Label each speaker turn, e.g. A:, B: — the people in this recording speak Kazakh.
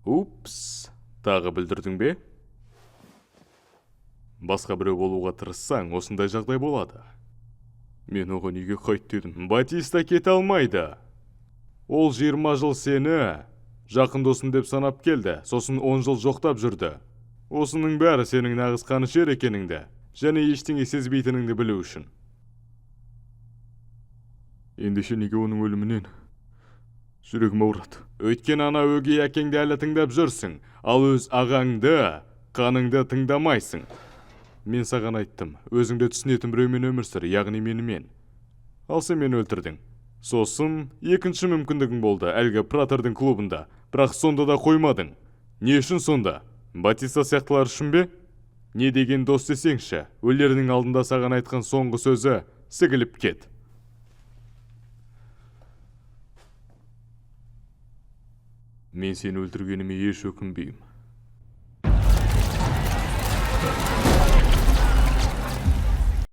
A: Упс, тағы бүлдірдің бе? Басқа біреу болуға тырыссаң, осындай жағдай болады. Мен оған үйге қайт дедім. Батиста кете алмайды. Ол 20 жыл сені жақын досым деп санап келді, сосын 10 жыл жоқтап жүрді. Осының бәрі сенің нағыз қанішер екеніңді, және ештеңе сезбейтініңді білу үшін. Ендеше неге оның өлімінен жүрегім ауырады? Өйткені ана өгей әкеңді әлі тыңдап жүрсің, ал өз ағаңды, қаныңды тыңдамайсың. Мен саған айттым, өзіңді түсінетін біреумен өмір сүр, яғни менімен. Ал сен мені өлтірдің. Сосын екінші мүмкіндігің болды әлгі Пратердің клубында, бірақ сонда да қоймадың. Не үшін сонда? Батиста сияқтылар үшін бе? Не деген дос десеңші, өлерінің алдында саған айтқан соңғы сөзі сігіліп кет. Мен сені өлтіргеніме еш өкінбеймін.